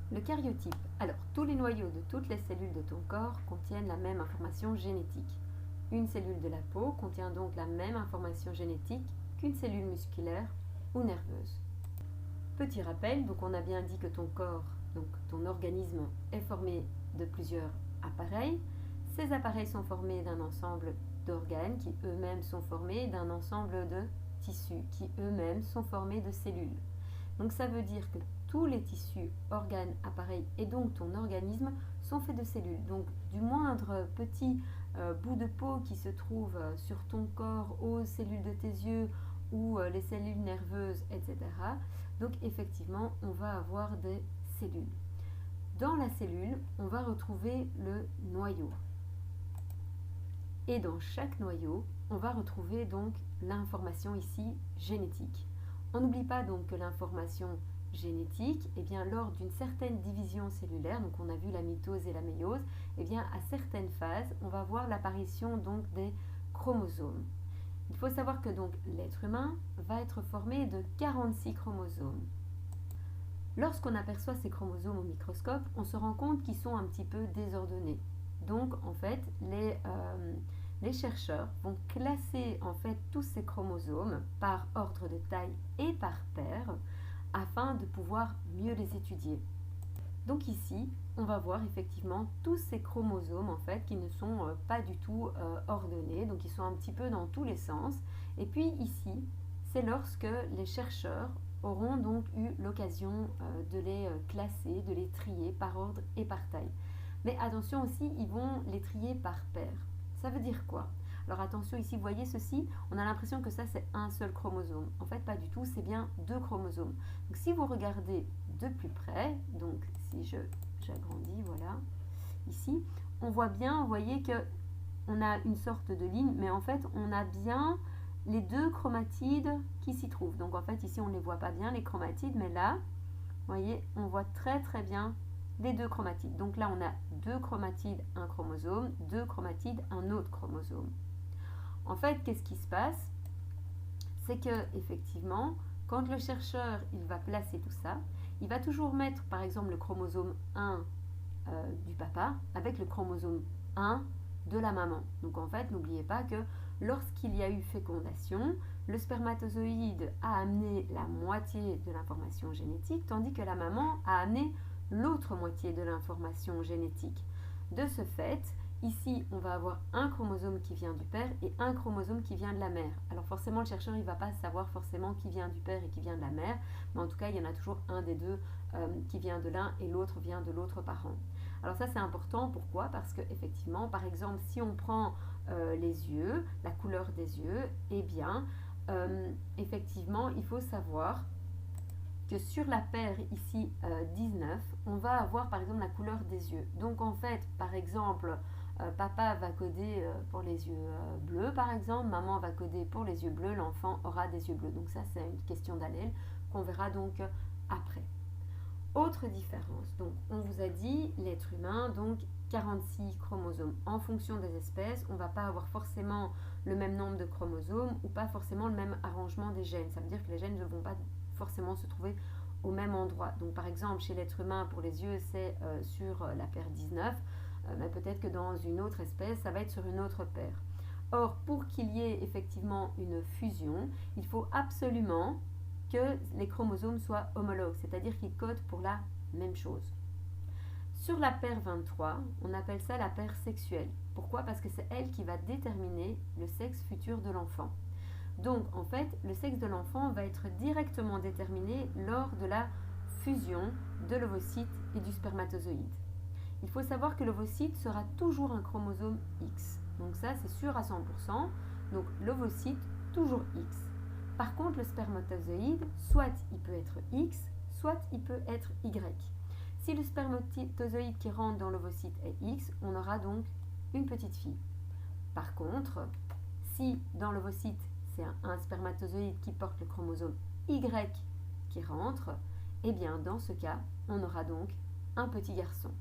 Le cariotype. Alors, tous les noyaux de toutes les cellules de ton corps contiennent la même information génétique. Une cellule de la peau contient donc la même information génétique qu'une cellule musculaire ou nerveuse. Petit rappel, donc on a bien dit que ton corps, donc ton organisme, est formé de plusieurs appareils. Ces appareils sont formés d'un ensemble d'organes qui eux-mêmes sont formés d'un ensemble de tissus qui eux-mêmes sont formés de cellules. Donc ça veut dire que tous les tissus, organes, appareils et donc ton organisme sont faits de cellules. Donc du moindre petit bout de peau qui se trouve sur ton corps, aux cellules de tes yeux ou les cellules nerveuses, etc. Donc effectivement, on va avoir des cellules. Dans la cellule, on va retrouver le noyau. Et dans chaque noyau, on va retrouver donc l'information ici génétique. On n'oublie pas donc que l'information génétique, eh bien, lors d'une certaine division cellulaire, donc on a vu la mitose et la méiose, eh bien, à certaines phases, on va voir l'apparition donc des chromosomes. Il faut savoir que donc l'être humain va être formé de 46 chromosomes. Lorsqu'on aperçoit ces chromosomes au microscope, on se rend compte qu'ils sont un petit peu désordonnés. Donc en fait, les chercheurs vont classer en fait tous ces chromosomes par ordre de taille et par paire afin de pouvoir mieux les étudier. Donc ici, on va voir effectivement tous ces chromosomes en fait qui ne sont pas du tout ordonnés, donc ils sont un petit peu dans tous les sens. Et puis ici, c'est lorsque les chercheurs auront donc eu l'occasion de les classer, de les trier par ordre et par taille. Mais attention aussi, ils vont les trier par paire. Ça veut dire quoi? Alors attention ici, vous voyez ceci, on a l'impression que ça c'est un seul chromosome. En fait pas du tout, c'est bien deux chromosomes. Donc si vous regardez de plus près, donc si j'agrandis, voilà, ici, on voit bien, vous voyez que on a une sorte de ligne, mais en fait on a bien les deux chromatides qui s'y trouvent. Donc en fait ici on ne les voit pas bien les chromatides, mais là, vous voyez, on voit très très bien les deux chromatides. Donc là on a deux chromatides, un chromosome, deux chromatides, un autre chromosome. En fait, qu'est-ce qui se passe? C'est que effectivement, quand le chercheur il va placer tout ça, il va toujours mettre par exemple le chromosome 1 du papa avec le chromosome 1 de la maman. Donc en fait, n'oubliez pas que lorsqu'il y a eu fécondation, le spermatozoïde a amené la moitié de l'information génétique, tandis que la maman a amené l'autre moitié de l'information génétique. De ce fait, ici, on va avoir un chromosome qui vient du père et un chromosome qui vient de la mère. Alors forcément, le chercheur, il ne va pas savoir forcément qui vient du père et qui vient de la mère, mais en tout cas, il y en a toujours un des deux qui vient de l'un et l'autre vient de l'autre parent. Alors ça, c'est important. Pourquoi? Parce que effectivement, par exemple, si on prend les yeux, la couleur des yeux, eh bien, effectivement, il faut savoir que sur la paire ici 19, on va avoir par exemple la couleur des yeux. Donc en fait, par exemple, papa va coder pour les yeux bleus par exemple, maman va coder pour les yeux bleus, l'enfant aura des yeux bleus. Donc ça c'est une question d'allèle qu'on verra donc après. Autre différence, donc on vous a dit l'être humain, donc 46 chromosomes. En fonction des espèces, on ne va pas avoir forcément le même nombre de chromosomes ou pas forcément le même arrangement des gènes. Ça veut dire que les gènes ne vont pas forcément se trouver au même endroit. Donc par exemple chez l'être humain pour les yeux c'est sur la paire 19, mais peut-être que dans une autre espèce ça va être sur une autre paire. Or pour qu'il y ait effectivement une fusion, il faut absolument que les chromosomes soient homologues, c'est-à-dire qu'ils codent pour la même chose. Sur la paire 23, on appelle ça la paire sexuelle. Pourquoi? Parce que c'est elle qui va déterminer le sexe futur de l'enfant. Donc en fait, le sexe de l'enfant va être directement déterminé lors de la fusion de l'ovocyte et du spermatozoïde. Il faut savoir que l'ovocyte sera toujours un chromosome X. Donc ça, c'est sûr à 100%. Donc l'ovocyte, toujours X. Par contre, le spermatozoïde, soit il peut être X, soit il peut être Y. Si le spermatozoïde qui rentre dans l'ovocyte est X, on aura donc une petite fille. Par contre, si dans l'ovocyte, c'est un spermatozoïde qui porte le chromosome Y qui rentre, eh bien dans ce cas, on aura donc un petit garçon.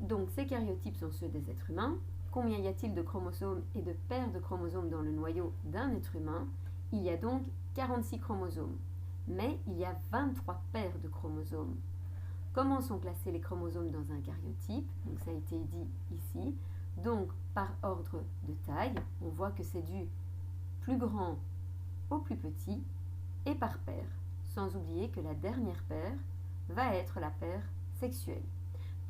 Donc ces karyotypes sont ceux des êtres humains. Combien y a-t-il de chromosomes et de paires de chromosomes dans le noyau d'un être humain? Il y a donc 46 chromosomes, mais il y a 23 paires de chromosomes. Comment sont classés les chromosomes dans un karyotype? Donc ça a été dit ici. Donc par ordre de taille, on voit que c'est du plus grand au plus petit et par paire, sans oublier que la dernière paire va être la paire sexuelle.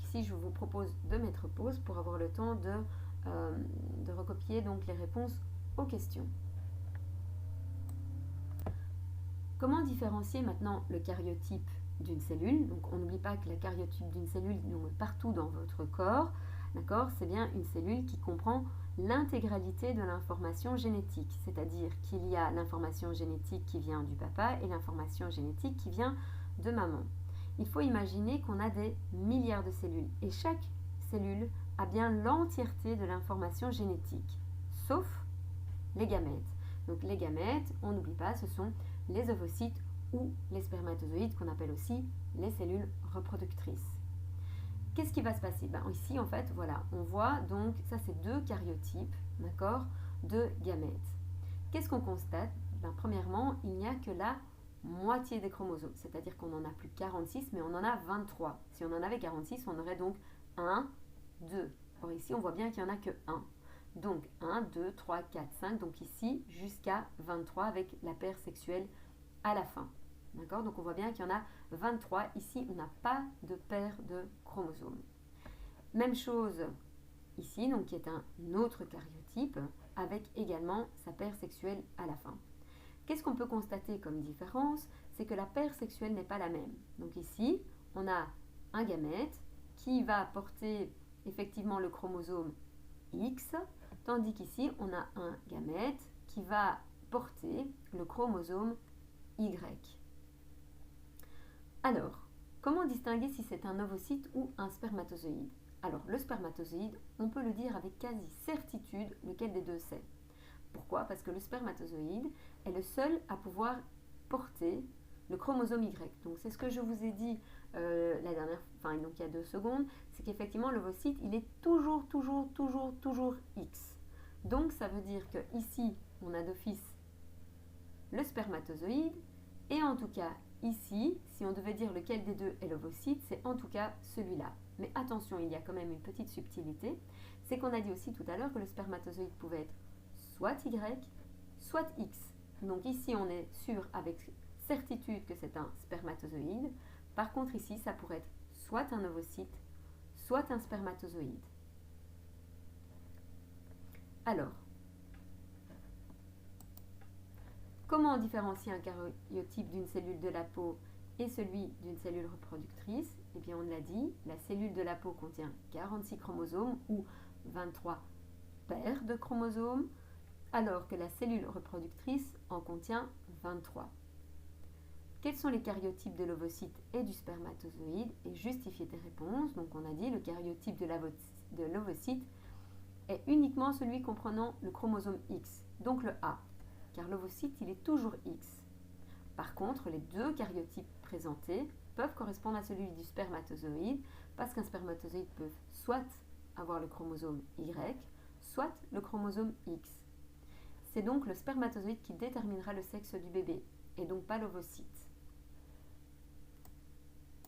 Ici, je vous propose de mettre pause pour avoir le temps de recopier donc les réponses aux questions. Comment différencier maintenant le karyotype d'une cellule? Donc on n'oublie pas que le karyotype d'une cellule est partout dans votre corps. D'accord? C'est bien une cellule qui comprend l'intégralité de l'information génétique, c'est-à-dire qu'il y a l'information génétique qui vient du papa et l'information génétique qui vient de maman. Il faut imaginer qu'on a des milliards de cellules et chaque cellule a bien l'entièreté de l'information génétique, sauf les gamètes. Donc les gamètes, on n'oublie pas, ce sont les ovocytes ou les spermatozoïdes qu'on appelle aussi les cellules reproductrices. Qu'est-ce qui va se passer? Ici, en fait, voilà, on voit donc, ça c'est deux karyotypes, d'accord, de gamètes. Qu'est-ce qu'on constate? Premièrement, il n'y a que la moitié des chromosomes, c'est-à-dire qu'on n'en a plus 46, mais on en a 23. Si on en avait 46, on aurait donc 1, 2. Or ici, on voit bien qu'il n'y en a que 1. Donc 1, 2, 3, 4, 5, donc ici jusqu'à 23 avec la paire sexuelle à la fin. D'accord? Donc on voit bien qu'il y en a 23. Ici, on n'a pas de paire de chromosomes. Même chose ici, donc qui est un autre karyotype, avec également sa paire sexuelle à la fin. Qu'est-ce qu'on peut constater comme différence? C'est que la paire sexuelle n'est pas la même. Donc ici, on a un gamète qui va porter effectivement le chromosome X, tandis qu'ici, on a un gamète qui va porter le chromosome Y. Alors, comment distinguer si c'est un ovocyte ou un spermatozoïde? Alors, le spermatozoïde, on peut le dire avec quasi certitude lequel des deux c'est. Pourquoi? Parce que le spermatozoïde est le seul à pouvoir porter le chromosome Y. Donc, c'est ce que je vous ai dit donc il y a 2 secondes, c'est qu'effectivement, l'ovocyte, il est toujours X. Donc, ça veut dire que ici, on a d'office le spermatozoïde, et en tout cas, ici, si on devait dire lequel des deux est l'ovocyte, c'est en tout cas celui-là. Mais attention, il y a quand même une petite subtilité, c'est qu'on a dit aussi tout à l'heure que le spermatozoïde pouvait être soit Y, soit X. Donc ici, on est sûr avec certitude que c'est un spermatozoïde. Par contre, ici, ça pourrait être soit un ovocyte, soit un spermatozoïde. Alors, comment on différencie un karyotype d'une cellule de la peau et celui d'une cellule reproductrice? Eh bien, on l'a dit, la cellule de la peau contient 46 chromosomes ou 23 paires de chromosomes, alors que la cellule reproductrice en contient 23. Quels sont les karyotypes de l'ovocyte et du spermatozoïde? Et justifier tes réponses. Donc, on a dit le karyotype de l'ovocyte est uniquement celui comprenant le chromosome X, donc le A, car l'ovocyte, il est toujours X. Par contre, les deux karyotypes présentés peuvent correspondre à celui du spermatozoïde, parce qu'un spermatozoïde peut soit avoir le chromosome Y, soit le chromosome X. C'est donc le spermatozoïde qui déterminera le sexe du bébé, et donc pas l'ovocyte.